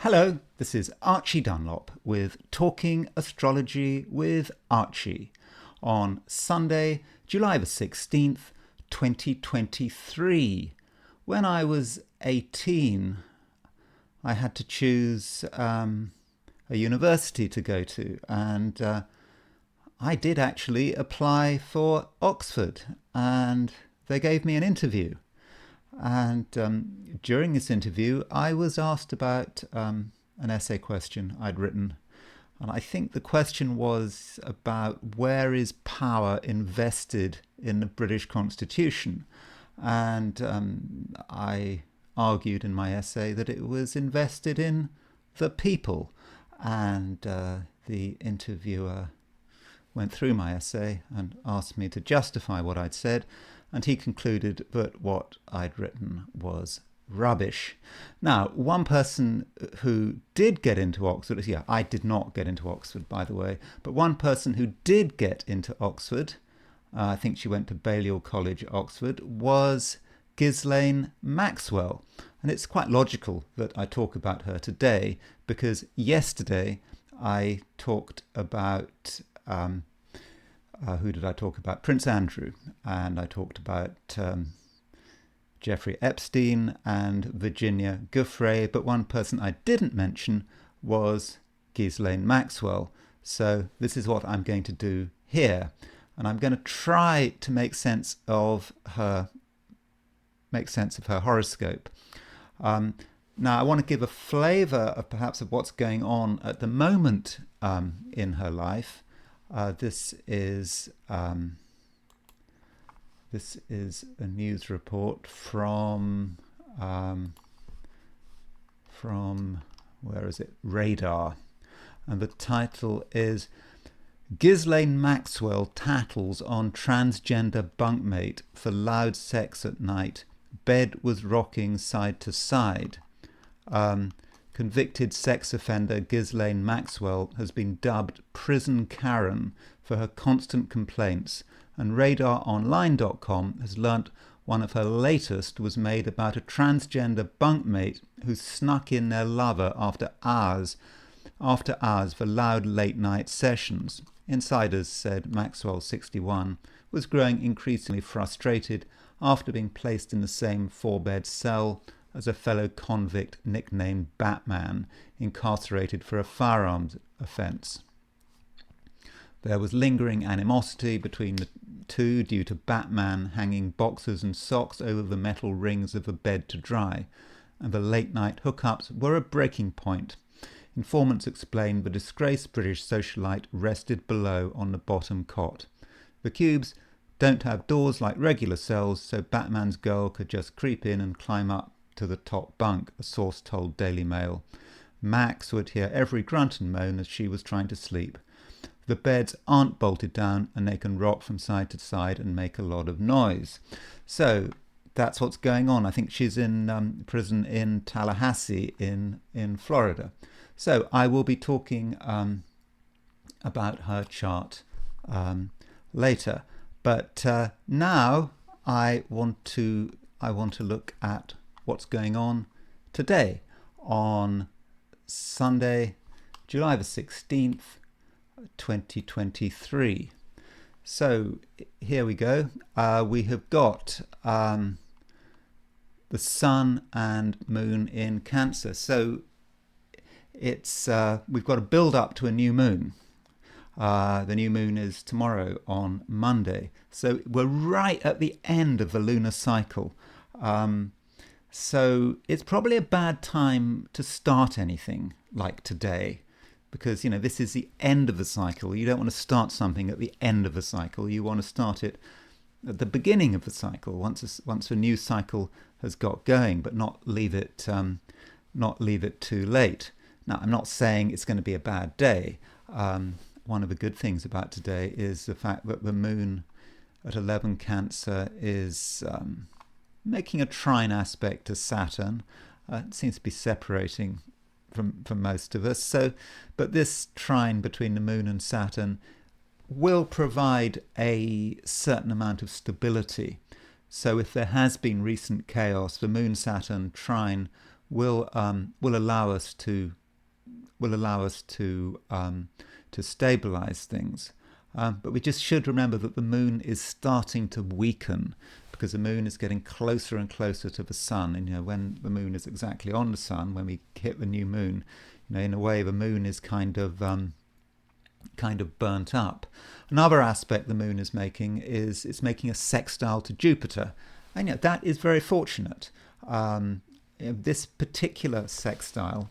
Hello, this is Archie Dunlop with Talking Astrology with Archie on Sunday, July the 16th, 2023. When I was 18, I had to choose a university to go to, and I did actually apply for Oxford, and they gave me an interview. And during this interview, I was asked about an essay question I'd written. And I think the question was about where is power invested in the British Constitution? And I argued in my essay that it was invested in the people. And the interviewer went through my essay and asked me to justify what I'd said. And he concluded that what I'd written was rubbish. Now, one person who did get into Oxford, I did not get into Oxford, by the way, but one person who did get into Oxford, I think she went to Balliol College, Oxford, was Ghislaine Maxwell. And it's quite logical that I talk about her today, because yesterday I talked about who did I talk about? Prince Andrew. And I talked about Jeffrey Epstein and Virginia Giuffre. But one person I didn't mention was Ghislaine Maxwell. So this is what I'm going to do here. And I'm going to try to make sense of her horoscope. Now, I want to give a flavour of perhaps of what's going on at the moment in her life. This is a news report from where is it? Radar, and the title is Ghislaine Maxwell tattles on transgender bunkmate for loud sex at night. Bed was rocking side to side. Convicted sex offender Ghislaine Maxwell has been dubbed Prison Karen for her constant complaints, and RadarOnline.com has learnt one of her latest was made about a transgender bunkmate who snuck in their lover after hours for loud late-night sessions. Insiders said Maxwell, 61, was growing increasingly frustrated after being placed in the same four-bed cell as a fellow convict nicknamed Batman, incarcerated for a firearms offence. There was lingering animosity between the two due to Batman hanging boxers and socks over the metal rings of a bed to dry, and the late-night hookups were a breaking point. Informants explained the disgraced British socialite rested below on the bottom cot. The cubes don't have doors like regular cells, so Batman's girl could just creep in and climb up to the top bunk, a source told Daily Mail. Max would hear every grunt and moan as she was trying to sleep. The beds aren't bolted down and they can rock from side to side and make a lot of noise. So that's what's going on. I think she's in prison in Tallahassee in Florida. So I will be talking about her chart later. But now I want to look at what's going on today on Sunday, July the 16th, 2023. So here we go. We have got the Sun and Moon in Cancer. So it's we've got a build up to a new moon. The new moon is tomorrow on Monday. So we're right at the end of the lunar cycle. So it's probably a bad time to start anything like today, because this is the end of the cycle. You don't want to start something at the end of the cycle. You want to start it at the beginning of the cycle, once a new cycle has got going, but not leave it too late. Now, I'm not saying it's going to be a bad day. One of the good things about today is the fact that the moon at 11 Cancer is making a trine aspect to Saturn. It seems to be separating from most of us. But this trine between the moon and Saturn will provide a certain amount of stability. So if there has been recent chaos, the Moon-Saturn trine will allow us to stabilize things. But we just should remember that the moon is starting to weaken because the moon is getting closer and closer to the sun. And when the moon is exactly on the sun, when we hit the new moon, in a way the moon is kind of burnt up. Another aspect the moon is making is it's making a sextile to Jupiter, and that is very fortunate. This particular sextile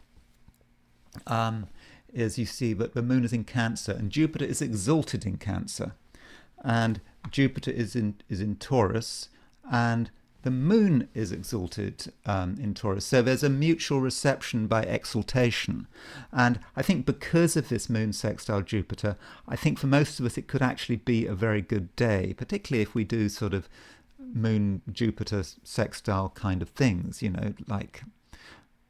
is, you see that the moon is in Cancer and Jupiter is exalted in Cancer, and Jupiter is in Taurus, and the moon is exalted in Taurus. So there's a mutual reception by exaltation. And I think because of this moon sextile Jupiter, I think for most of us it could actually be a very good day, particularly if we do sort of moon Jupiter sextile kind of things, like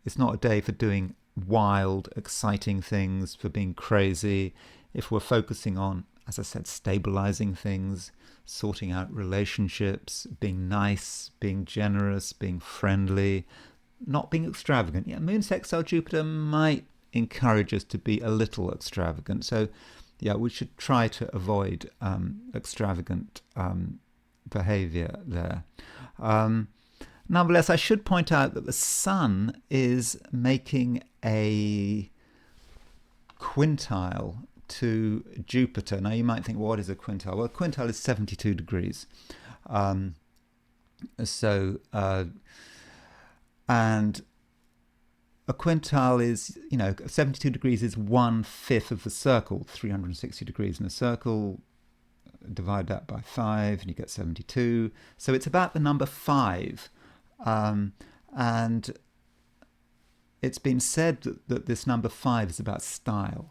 it's not a day for doing wild, exciting things, for being crazy. If we're focusing on, as I said, stabilizing things, sorting out relationships, being nice, being generous, being friendly, not being extravagant. Moon sextile Jupiter might encourage us to be a little extravagant. So, we should try to avoid extravagant behavior there. Nonetheless, I should point out that the Sun is making a quintile to Jupiter. Now you might think, what is a quintile? Well, a quintile is 72 degrees. And a quintile is, 72 degrees is 1/5 of the circle, 360 degrees in a circle. Divide that by 5 and you get 72. So it's about the number 5. And it's been said that this number 5 is about style.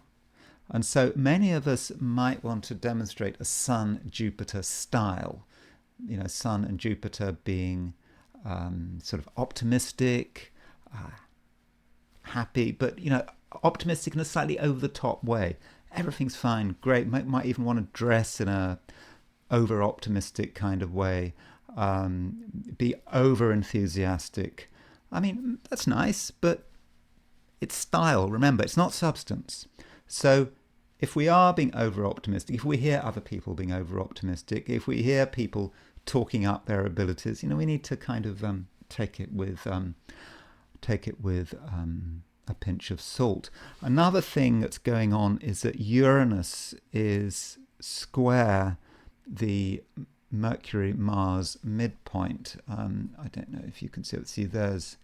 And so many of us might want to demonstrate a Sun-Jupiter style. Sun and Jupiter being sort of optimistic, happy, but, optimistic in a slightly over-the-top way. Everything's fine, great. Might even want to dress in a over-optimistic kind of way, be over-enthusiastic. I mean, that's nice, but it's style. Remember, it's not substance. So if we are being over-optimistic, if we hear other people being over-optimistic, if we hear people talking up their abilities, we need to kind of take it with a pinch of salt. Another thing that's going on is that Uranus is square the Mercury-Mars midpoint. I don't know if you can see it. See, there's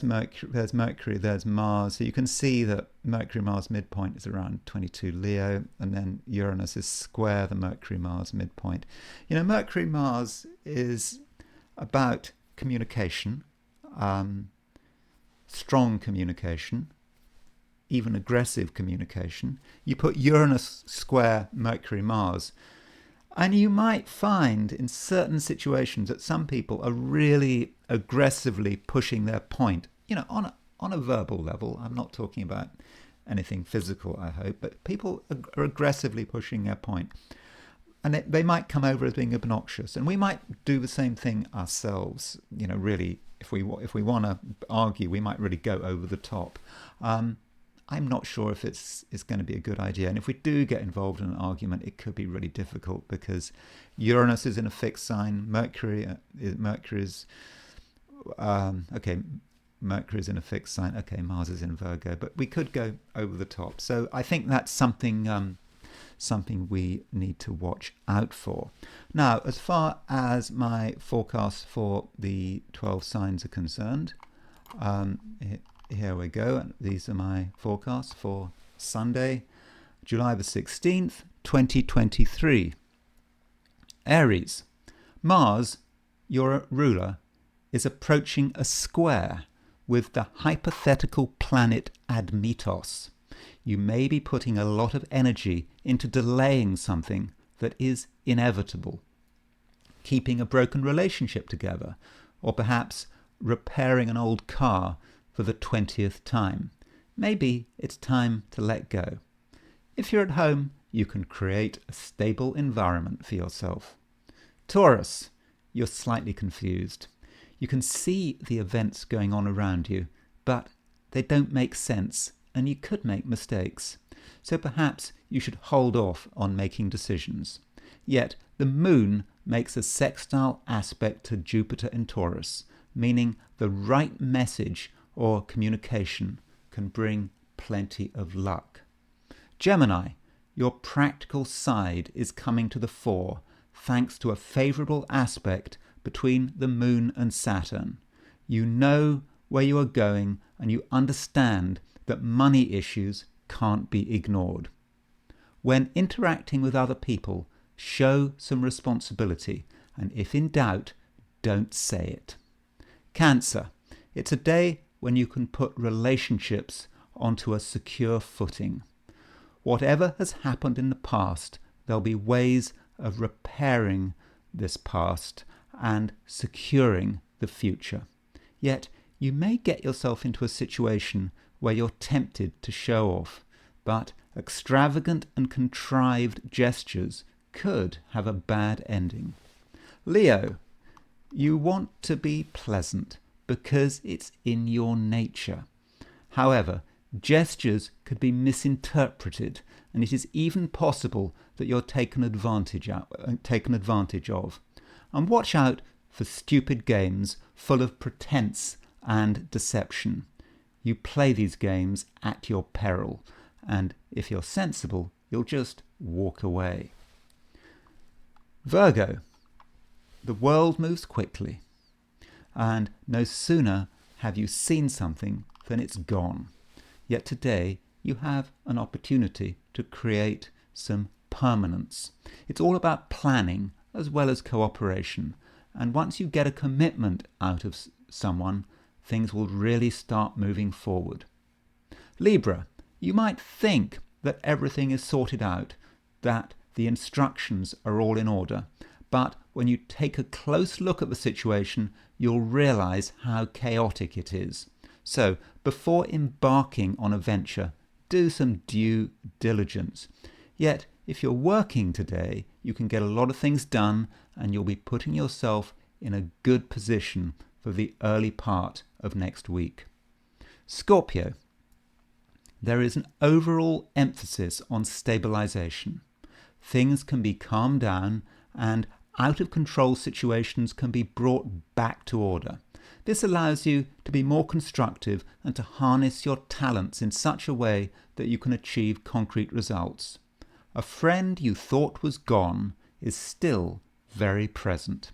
Mercury, there's Mars. So you can see that Mercury-Mars midpoint is around 22 Leo, and then Uranus is square the Mercury-Mars midpoint. Mercury-Mars is about communication, strong communication, even aggressive communication. You put Uranus square Mercury-Mars, and you might find in certain situations that some people are really aggressively pushing their point, on a verbal level. I'm not talking about anything physical, I hope, but people are aggressively pushing their point. And they might come over as being obnoxious. And we might do the same thing ourselves, really. If we want to argue, we might really go over the top. I'm not sure if it's going to be a good idea. And if we do get involved in an argument, it could be really difficult because Uranus is in a fixed sign. Mercury is in a fixed sign. Okay, Mars is in Virgo, but we could go over the top. So I think that's something we need to watch out for. Now, as far as my forecast for the 12 signs are concerned, here we go. And these are my forecasts for Sunday, July the 16th, 2023. Aries, Mars, your ruler, is approaching a square with the hypothetical planet Admetos. You may be putting a lot of energy into delaying something that is inevitable, keeping a broken relationship together, or perhaps repairing an old car for the 20th time. Maybe it's time to let go. If you're at home, you can create a stable environment for yourself. Taurus, you're slightly confused. You can see the events going on around you, but they don't make sense and you could make mistakes. So perhaps you should hold off on making decisions. Yet the moon makes a sextile aspect to Jupiter in Taurus, meaning the right message or communication can bring plenty of luck. Gemini, your practical side is coming to the fore thanks to a favourable aspect between the moon and Saturn. You know where you are going and you understand that money issues can't be ignored. When interacting with other people, show some responsibility, and if in doubt, don't say it. Cancer, it's a day when you can put relationships onto a secure footing. Whatever has happened in the past, there'll be ways of repairing this past and securing the future. Yet you may get yourself into a situation where you're tempted to show off, but extravagant and contrived gestures could have a bad ending. Leo, you want to be pleasant because it's in your nature. However, gestures could be misinterpreted, and it is even possible that you're taken advantage of. And watch out for stupid games full of pretense and deception. You play these games at your peril, and if you're sensible, you'll just walk away. Virgo, the world moves quickly, and no sooner have you seen something than it's gone. Yet today you have an opportunity to create some permanence. It's all about planning as well as cooperation, and once you get a commitment out of someone, things will really start moving forward. Libra, you might think that everything is sorted out, that the instructions are all in order, but when you take a close look at the situation, you'll realize how chaotic it is. So, before embarking on a venture, do some due diligence. Yet, if you're working today, you can get a lot of things done and you'll be putting yourself in a good position for the early part of next week. Scorpio, there is an overall emphasis on stabilization. Things can be calmed down and out of control situations can be brought back to order. This allows you to be more constructive and to harness your talents in such a way that you can achieve concrete results. A friend you thought was gone is still very present.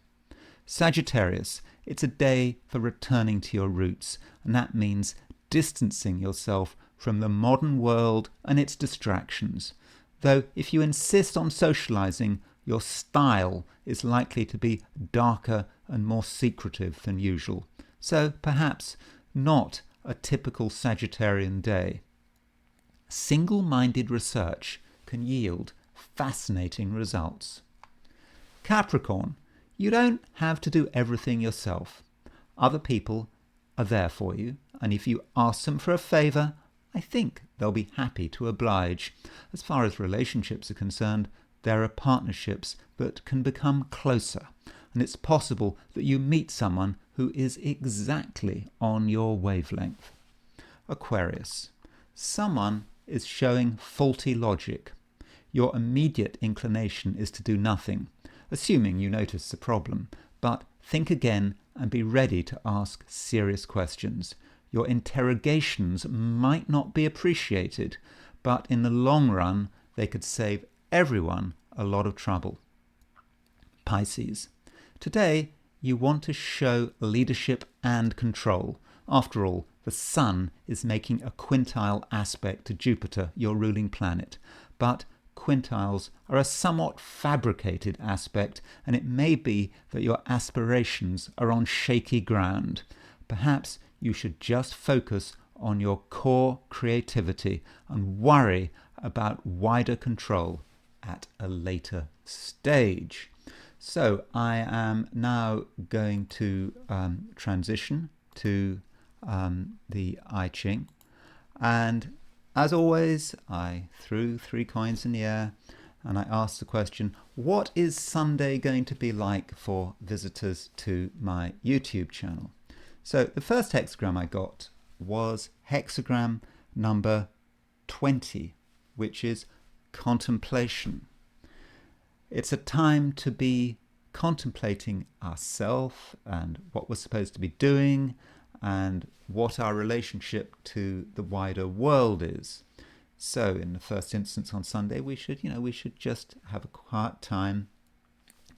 Sagittarius, it's a day for returning to your roots, and that means distancing yourself from the modern world and its distractions. Though if you insist on socializing, your style is likely to be darker and more secretive than usual. So perhaps not a typical Sagittarian day. Single-minded research can yield fascinating results. Capricorn, you don't have to do everything yourself. Other people are there for you, and if you ask them for a favour, I think they'll be happy to oblige. As far as relationships are concerned, there are partnerships that can become closer, and it's possible that you meet someone who is exactly on your wavelength. Aquarius, someone is showing faulty logic. Your immediate inclination is to do nothing, assuming you notice the problem, but think again and be ready to ask serious questions. Your interrogations might not be appreciated, but in the long run, they could save everyone a lot of trouble. Pisces, today you want to show leadership and control. After all, the Sun is making a quintile aspect to Jupiter, your ruling planet, but quintiles are a somewhat fabricated aspect, and it may be that your aspirations are on shaky ground. Perhaps you should just focus on your core creativity and worry about wider control at a later stage. So I am now going to transition to the I Ching, and as always I threw 3 coins in the air and I asked the question, what is Sunday going to be like for visitors to my YouTube channel? So the first hexagram I got was hexagram number 20, which is contemplation. It's a time to be contemplating ourselves and what we're supposed to be doing and what our relationship to the wider world is. So in the first instance on Sunday, we should just have a quiet time,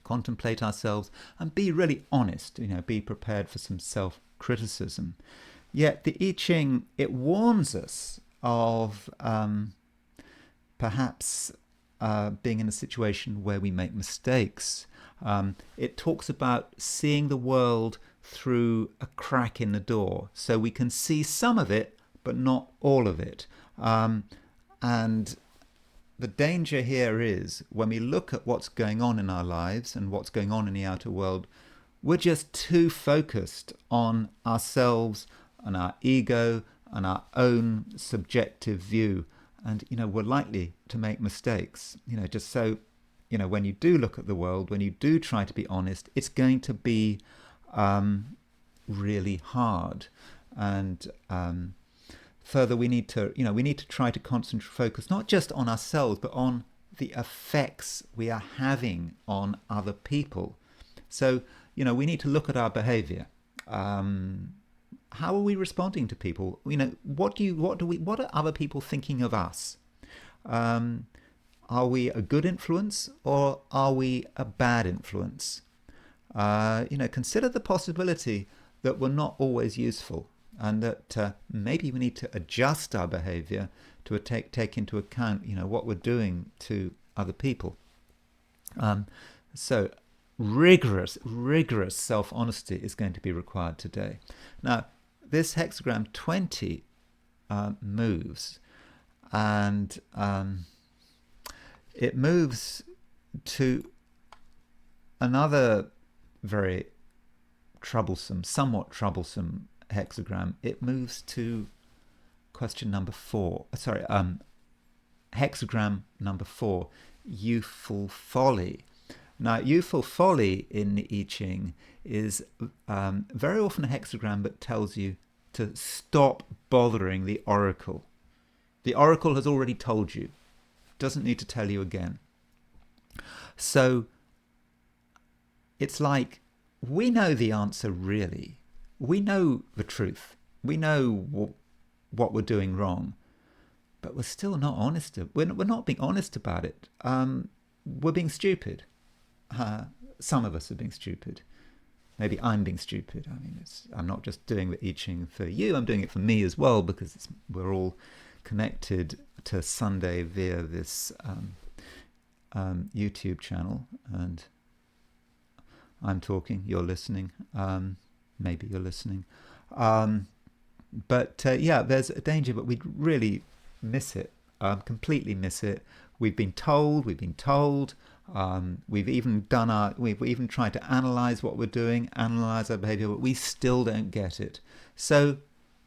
contemplate ourselves and be really honest, be prepared for some self-criticism. Yet the I Ching, it warns us of perhaps being in a situation where we make mistakes. It talks about seeing the world through a crack in the door, so we can see some of it, but not all of it. And the danger here is when we look at what's going on in our lives and what's going on in the outer world, we're just too focused on ourselves and our ego and our own subjective view. And, we're likely to make mistakes, just so, when you do look at the world, when you do try to be honest, it's going to be really hard. And further, we need to try to concentrate, focus not just on ourselves, but on the effects we are having on other people. So, we need to look at our behavior. How are we responding to people? What are other people thinking of us? Are we a good influence or are we a bad influence? Consider the possibility that we're not always useful, and that maybe we need to adjust our behavior to take into account, what we're doing to other people. So rigorous self-honesty is going to be required today. Now, this hexagram 20 moves, and it moves to another very somewhat troublesome hexagram. It moves to question number 4. Hexagram number 4, youthful folly. Now, youthful folly in the I Ching is very often a hexagram that tells you to stop bothering the oracle. The oracle has already told you, doesn't need to tell you again. So it's like, we know the answer really. We know the truth. We know what we're doing wrong, but we're still not honest. We're not being honest about it. We're being stupid. Some of us are being stupid. Maybe I'm being stupid. I'm not just doing the I Ching for you. I'm doing it for me as well, because we're all connected to Sunday via this YouTube channel, and I'm talking, you're listening. Maybe you're listening. But there's a danger, but we'd really miss it, completely miss it. We've been told. We've even tried to analyze what we're doing, analyze our behavior, but we still don't get it. So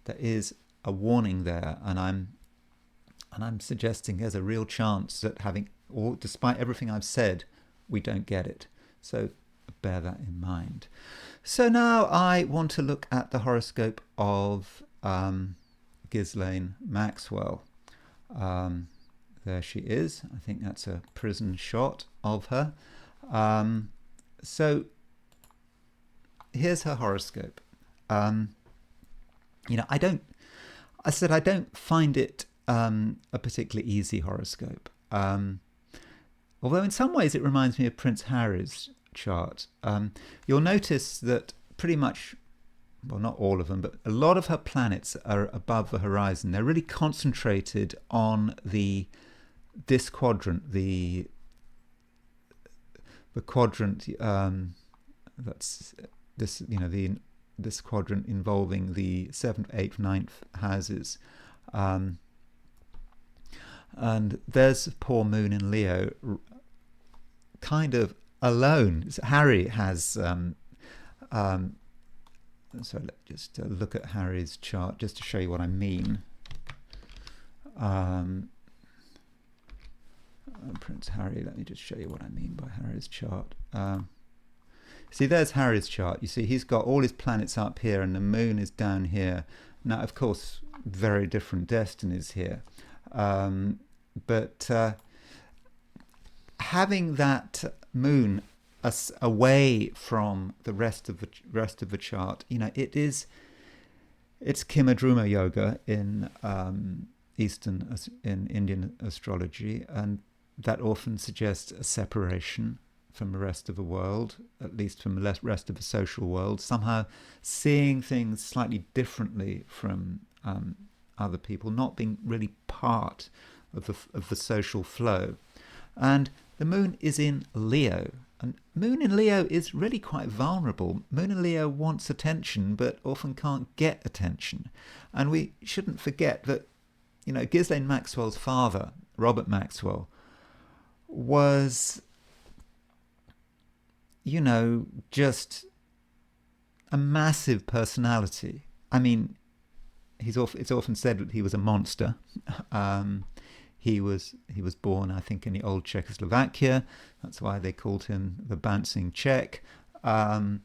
there is a warning there, and I'm suggesting there's a real chance that despite everything I've said, we don't get it. So bear that in mind. So now I want to look at the horoscope of Ghislaine Maxwell. There she is. I think that's a prison shot of her. So here's her horoscope. I don't find it a particularly easy horoscope. Although in some ways it reminds me of Prince Harry's chart. You'll notice that pretty much, well, not all of them, but a lot of her planets are above the horizon. They're really concentrated on this quadrant, the quadrant that's this, this quadrant involving the 7th, 8th, 9th houses. And there's poor Moon in Leo, kind of alone. Harry has so let's just look at Harry's chart just to show you what I mean. Prince Harry. Let me just show you what I mean by Harry's chart. See, there's Harry's chart. You see, he's got all his planets up here and the moon is down here. Now, of course, very different destinies here. But having that moon away from the rest of the chart, it's Kimadruma yoga in Indian astrology, and that often suggests a separation from the rest of the world, at least from the rest of the social world, somehow seeing things slightly differently from other people, not being really part of the social flow. And the moon is in Leo, and moon in Leo is really quite vulnerable. Moon in Leo wants attention, but often can't get attention. And we shouldn't forget that, Ghislaine Maxwell's father, Robert Maxwell, was, just a massive personality. I mean, it's often said that he was a monster. He was born, I think, in the old Czechoslovakia. That's why they called him the bouncing Czech. This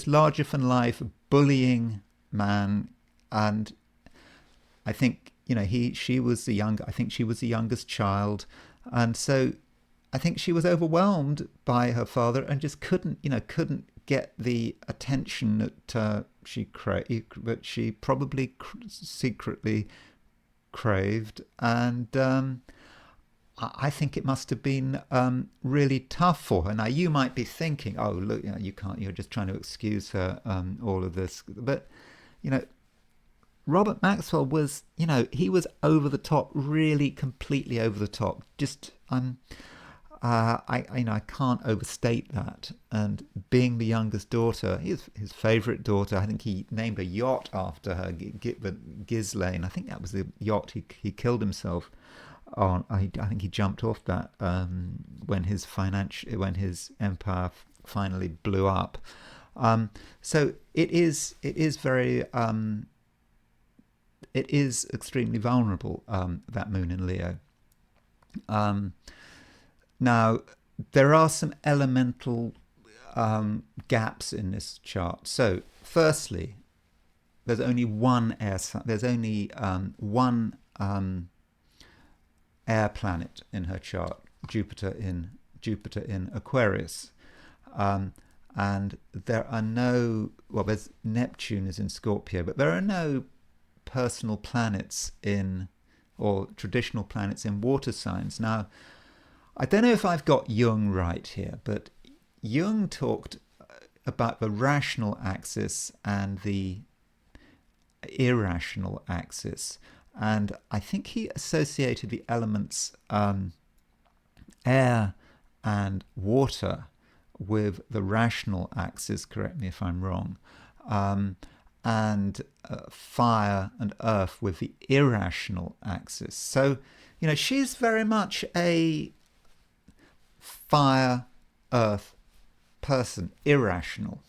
larger-than-life bullying man, and I think she was the youngest child, and so I think she was overwhelmed by her father and just couldn't get the attention that she probably secretly craved, and I think it must have been really tough for her. Now, you might be thinking, "Oh, look, you can't. You're just trying to excuse her all of this," but Robert Maxwell was, he was over the top, really completely over the top. Just I can't overstate that. And being the youngest daughter, his favourite daughter, I think he named a yacht after her, Ghislaine. I think that was the yacht he killed himself on. I think he jumped off that when his empire finally blew up. So it is very. It is extremely vulnerable, that moon in Leo. Now, there are some elemental gaps in this chart. So, firstly, there's only one air planet in her chart, Jupiter in Aquarius, and there are no. Well, there's Neptune is in Scorpio, but there are no personal planets or traditional planets in water signs. Now, I don't know if I've got Jung right here, but Jung talked about the rational axis and the irrational axis, and I think he associated the elements air and water with the rational axis, correct me if I'm wrong, and fire and earth with the irrational axis. So, she's very much a fire, earth person, irrational.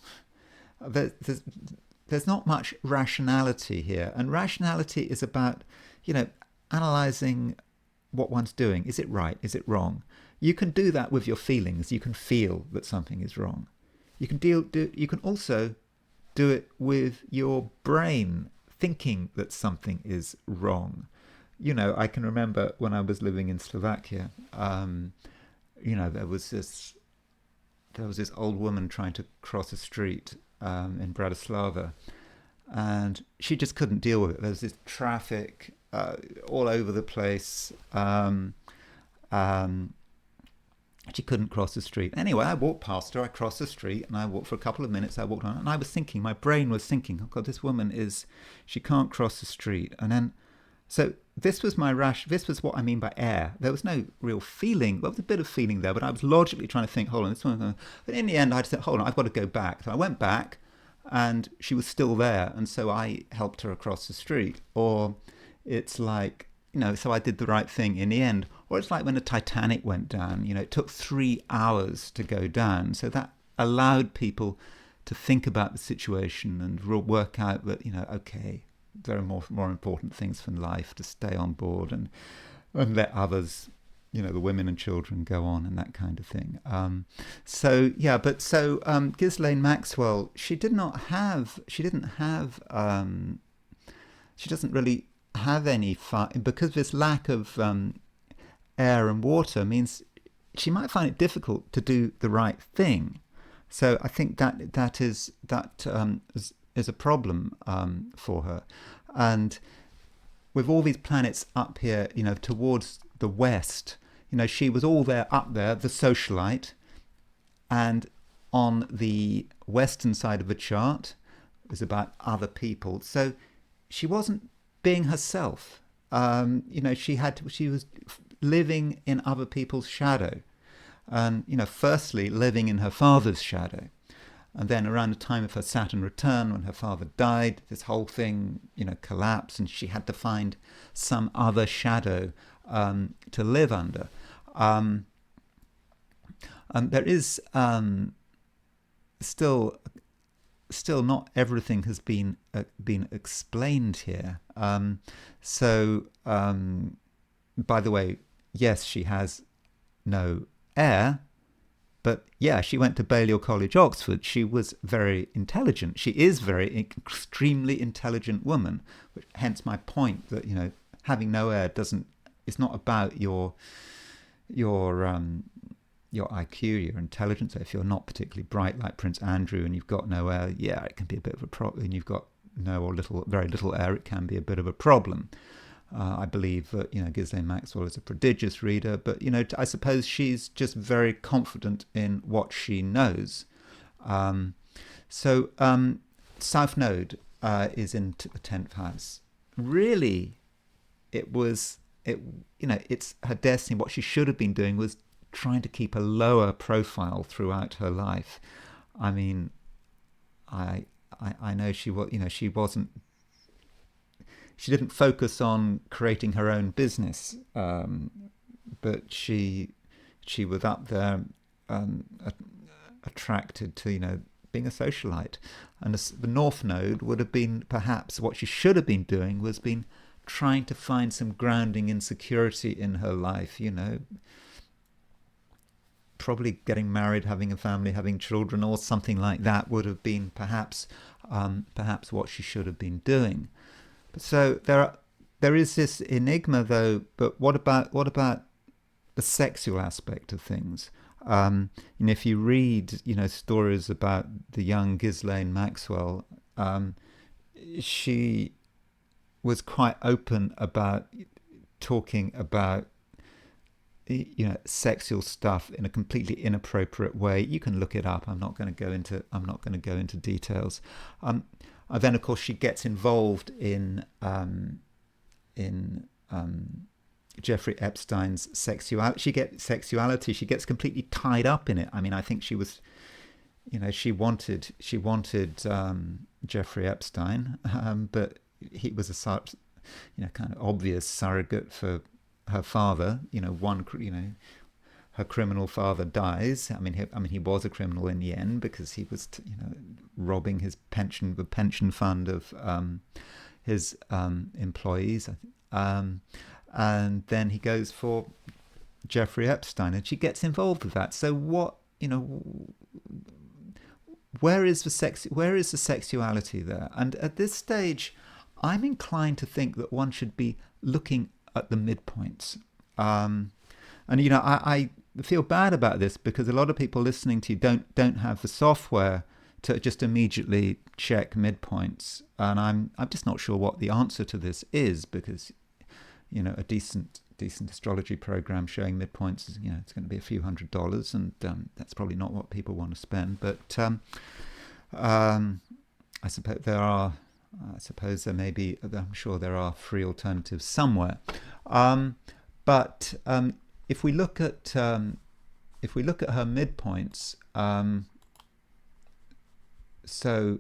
There's not much rationality here. And rationality is about, analysing what one's doing. Is it right? Is it wrong? You can do that with your feelings. You can feel that something is wrong. You can also do it with your brain, thinking that something is wrong. I can remember when I was living in Slovakia, there was this old woman trying to cross a street in Bratislava, and she just couldn't deal with it. There was this traffic all over the place. She couldn't cross the street. Anyway, I walked past her, I crossed the street, and I walked for a couple of minutes, I walked on, and I was thinking, my brain was thinking, oh God, this woman she can't cross the street. And then, so this was what I mean by air. There was no real feeling. There was a bit of feeling there, but I was logically trying to think, hold on, this one. But in the end, I said, hold on, I've got to go back. So I went back, and she was still there, and so I helped her across the street. Or it's like, so I did the right thing in the end. Or it's like when the Titanic went down, it took 3 hours to go down. So that allowed people to think about the situation and work out that, okay, there are more important things from life to stay on board. And and let others, the women and children go on and that kind of thing. Ghislaine Maxwell, she doesn't really have any fun, because this lack of air and water means she might find it difficult to do the right thing. So I think that is a problem for her. And with all these planets up here, towards the west, she was all there, up there, the socialite, and on the western side of the chart was about other people. So she wasn't being herself. She was living in other people's shadow, and firstly living in her father's shadow. And then around the time of her Saturn return, when her father died, this whole thing, collapsed, and she had to find some other shadow to live under. And there is still not everything has been explained here. By the way, yes, she has no heir. But yeah, she went to Balliol College, Oxford. She was very intelligent. She is very extremely intelligent woman. Hence my point that having no heir it's not about your IQ, your intelligence. If you're not particularly bright like Prince Andrew and you've got no heir, yeah, it can be a bit of a problem. And you've got no or very little heir, it can be a bit of a problem. I believe that Ghislaine Maxwell is a prodigious reader, but I suppose she's just very confident in what she knows. South Node is in the 10th house. Really, it's her destiny. What she should have been doing was trying to keep a lower profile throughout her life. I mean, I know she wasn't. She didn't focus on creating her own business, but she was up there attracted to being a socialite. And the North Node would have been perhaps what she should have been doing was been trying to find some grounding in security in her life. Probably getting married, having a family, having children, or something like that would have been perhaps what she should have been doing. So there is this enigma, though. But what about the sexual aspect of things? If you read stories about the young Ghislaine Maxwell, she was quite open about talking about sexual stuff in a completely inappropriate way. You can look it up. I'm not going to go into details. And then, of course, she gets involved in Jeffrey Epstein's sexuality. She gets completely tied up in it. I mean, I think she was, she wanted Jeffrey Epstein, but he was a kind of obvious surrogate for her father. Her criminal father dies. I mean, he was a criminal in the end because he was, robbing the pension fund of his employees. And then he goes for Jeffrey Epstein, and she gets involved with that. So what, where is the sexuality there? And at this stage, I'm inclined to think that one should be looking at the midpoints. I feel bad about this because a lot of people listening to you don't have the software to just immediately check midpoints, and I'm just not sure what the answer to this is, because a decent astrology program showing midpoints is it's going to be a few $100s, and that's probably not what people want to spend. But I suppose there may be. I'm sure there are free alternatives somewhere. But if we look at her midpoints, so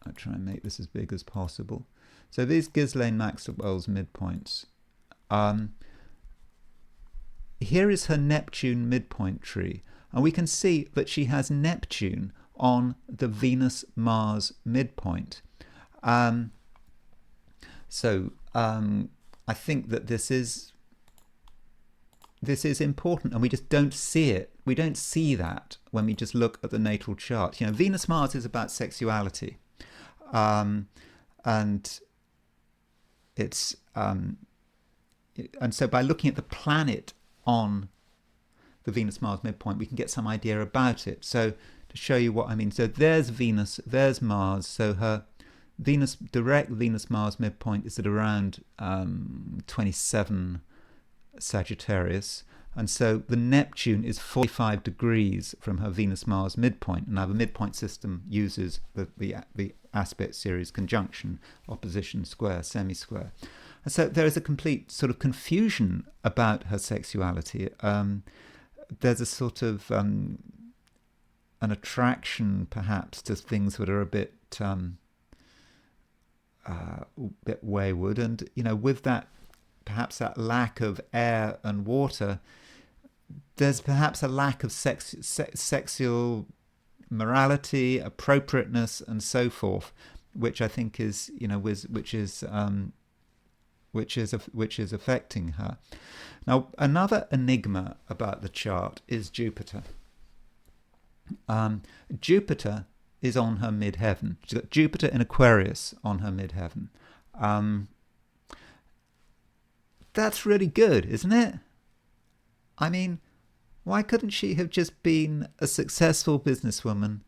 I'll try and make this as big as possible. So these Ghislaine Maxwell's midpoints. Here is her Neptune midpoint tree, and we can see that she has Neptune on the Venus-Mars midpoint. I think that this is this is important, and we just don't see it. We don't see that when we just look at the natal chart. You know, Venus Mars is about sexuality, and it's and so by looking at the planet on the Venus Mars midpoint, we can get some idea about it. So to show you what I mean, so there's Venus, there's Mars. So her direct Venus Mars midpoint is at around 27 Sagittarius, and so the Neptune is 45 degrees from her Venus Mars midpoint. Now the midpoint system uses the aspect series: conjunction, opposition, square, semi-square. And so there is a complete sort of confusion about her sexuality. There's a sort of an attraction perhaps to things that are a bit wayward, and you know, with that, perhaps that lack of air and water, there's perhaps a lack of sexual morality, appropriateness, and so forth, which I think is, you know, which is affecting her. Now, another enigma about the chart is Jupiter. Jupiter is on her midheaven. She's got Jupiter in Aquarius on her midheaven. That's really good, isn't it? I mean, why couldn't she have just been a successful businesswoman,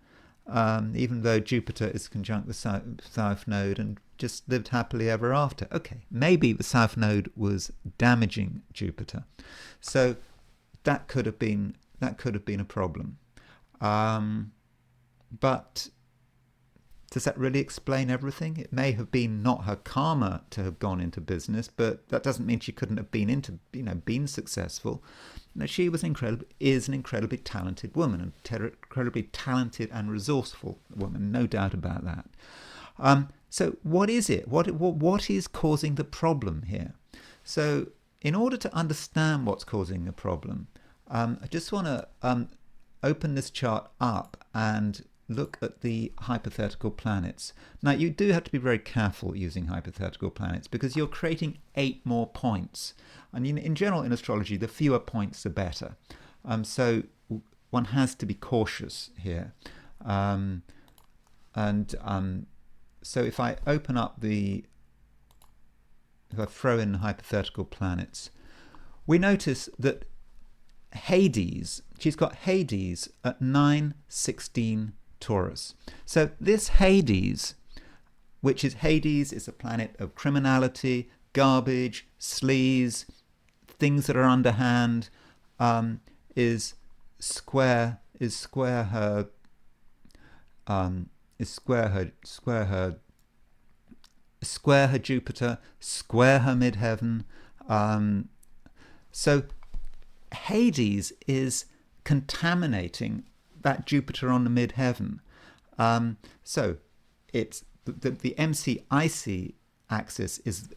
even though Jupiter is conjunct the South Node, and just lived happily ever after? Okay, maybe the South Node was damaging Jupiter, so that could have been a problem. But does that really explain everything? It may have been not her karma to have gone into business, but that doesn't mean she couldn't have been successful. You know, she was is an incredibly talented woman, and incredibly talented and resourceful woman, no doubt about that. So what is it? What is causing the problem here? So in order to understand what's causing the problem, I just want to open this chart up and look at the hypothetical planets. Now, you do have to be very careful using hypothetical planets, because you're creating 8 more points. And in general, in astrology, the fewer points, the better. So one has to be cautious here. So if I open up if I throw in hypothetical planets, we notice that Hades, she's got Hades at 9/16 Taurus. So this Hades, which is a planet of criminality, garbage, sleaze, things that are underhand, is square her Jupiter, square her midheaven. So Hades is contaminating that Jupiter on the midheaven. So it's the MC-IC axis is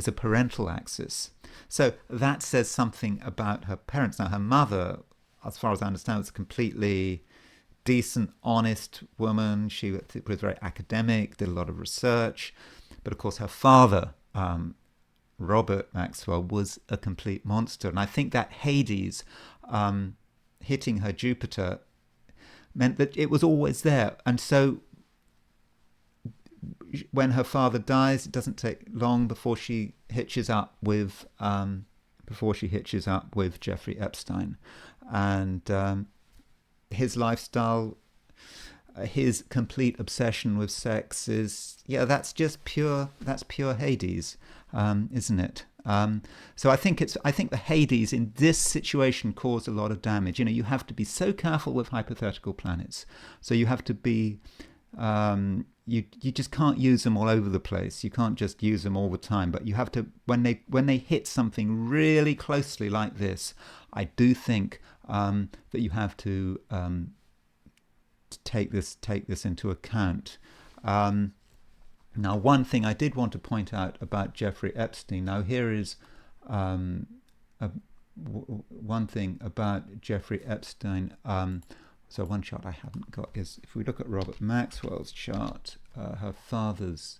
a parental axis. So that says something about her parents. Now, her mother, as far as I understand, was a completely decent, honest woman. She was very academic, did a lot of research. But of course, her father, Robert Maxwell, was a complete monster. And I think that Hades hitting her Jupiter meant that it was always there. And so when her father dies, it doesn't take long before she hitches up with Jeffrey Epstein. And his lifestyle, his complete obsession with sex that's pure Hades, isn't it? So I think the Hades in this situation caused a lot of damage. You know, you have to be so careful with hypothetical planets. So you have to be, you just can't use them all over the place. You can't just use them all the time. But you have to, when they hit something really closely like this, I do think that you have to take this into account. Now, one thing I did want to point out about Jeffrey Epstein. Now, here is one thing about Jeffrey Epstein. So one chart I haven't got is, if we look at Robert Maxwell's chart, her father's,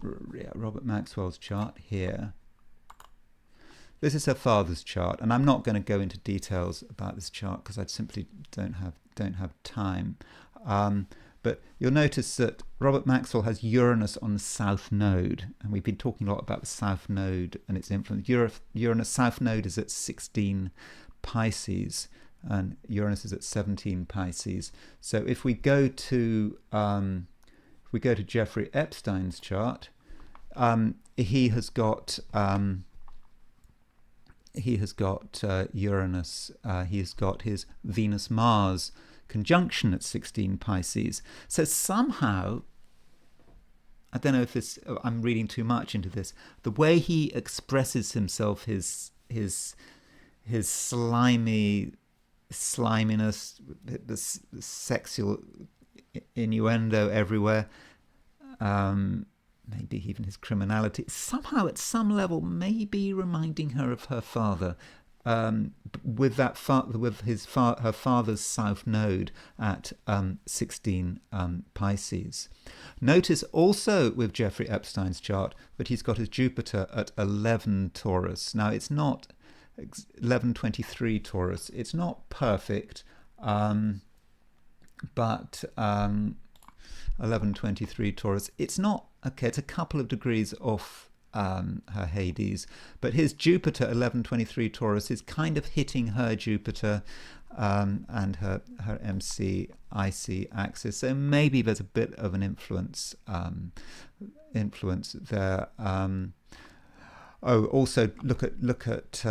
Robert Maxwell's chart here. this is her father's chart, and I'm not going to go into details about this chart because I simply don't have time. But you'll notice that Robert Maxwell has Uranus on the South Node, and we've been talking a lot about the South Node and its influence. Uranus South Node is at 16 Pisces, and Uranus is at 17 Pisces. So if we go to Jeffrey Epstein's chart, he has got Uranus. He has got his Venus-Mars conjunction at 16 Pisces. So somehow, I don't know if I'm reading too much into this, the way he expresses himself, his sliminess, the sexual innuendo everywhere, maybe even his criminality, somehow at some level maybe reminding her of her father, with her father's South Node at 16 Pisces. Notice also with Jeffrey Epstein's chart that he's got his Jupiter at 11 Taurus. Now it's not 1123 Taurus. It's not perfect, but 1123 Taurus. It's not okay. It's a couple of degrees off her Hades, but his Jupiter 1123 Taurus is kind of hitting her Jupiter and her MC IC axis. So maybe there's a bit of an influence there. Also look at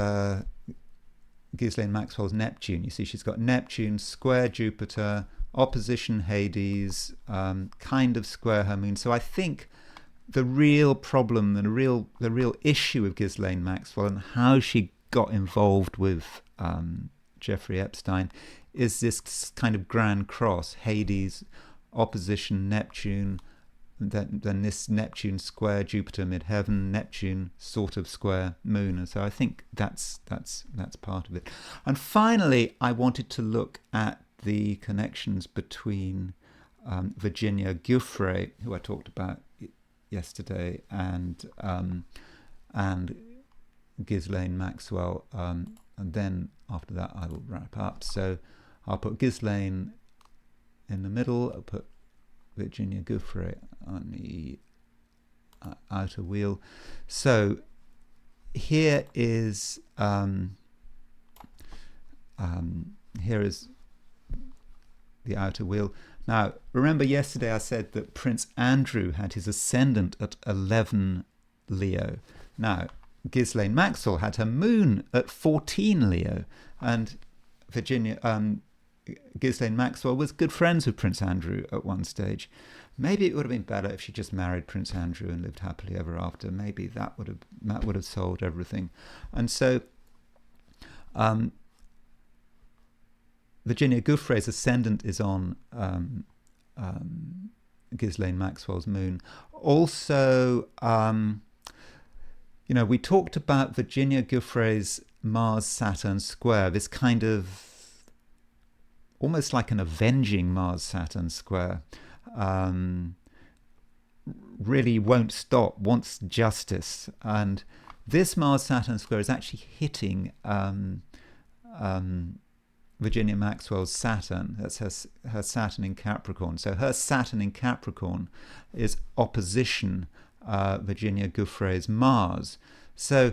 Ghislaine Maxwell's Neptune. You see she's got Neptune square Jupiter, opposition Hades, kind of square her moon. So I think the real problem and the real issue of Ghislaine Maxwell and how she got involved with Jeffrey Epstein is this kind of grand cross: Hades, opposition Neptune, then this Neptune square Jupiter midheaven, Neptune sort of square moon. And so I think that's part of it. And finally, I wanted to look at the connections between Virginia Giuffre, who I talked about yesterday, and Ghislaine Maxwell, and then after that I will wrap up. So I'll put Ghislaine in the middle, I'll put Virginia Giuffre on the outer wheel. So here is the outer wheel. Now, remember yesterday I said that Prince Andrew had his ascendant at 11 Leo. Now, Ghislaine Maxwell had her moon at 14 Leo, and Ghislaine Maxwell was good friends with Prince Andrew at one stage. Maybe it would have been better if she just married Prince Andrew and lived happily ever after. Maybe that would have solved everything. And so Virginia Giuffre's ascendant is on Ghislaine Maxwell's moon. Also, we talked about Virginia Giuffre's Mars-Saturn square, this kind of almost like an avenging Mars-Saturn square. Really won't stop, wants justice. And this Mars-Saturn square is actually hitting Virginia Maxwell's Saturn. That's her Saturn in Capricorn. So her Saturn in Capricorn is opposition Virginia Giuffre's Mars. So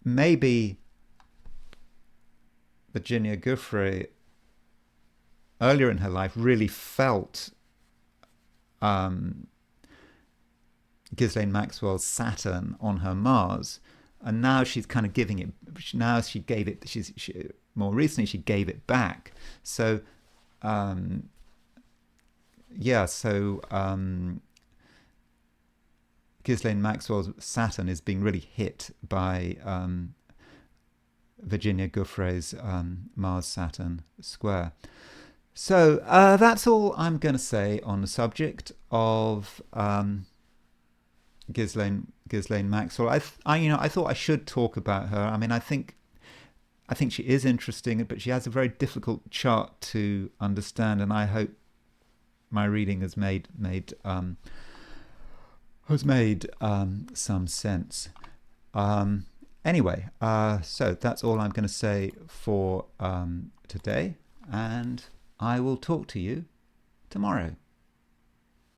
maybe Virginia Giuffre earlier in her life really felt Ghislaine Maxwell's Saturn on her Mars, and now she's kind of giving it. Now she gave it. More recently she gave it back. So Ghislaine Maxwell's Saturn is being really hit by Virginia Giuffre's Mars-Saturn square. So that's all I'm going to say on the subject of Ghislaine Maxwell. I thought I should talk about her. I mean, I think she is interesting, but she has a very difficult chart to understand, and I hope my reading has made some sense. Anyway, so that's all I'm going to say for today, and I will talk to you tomorrow.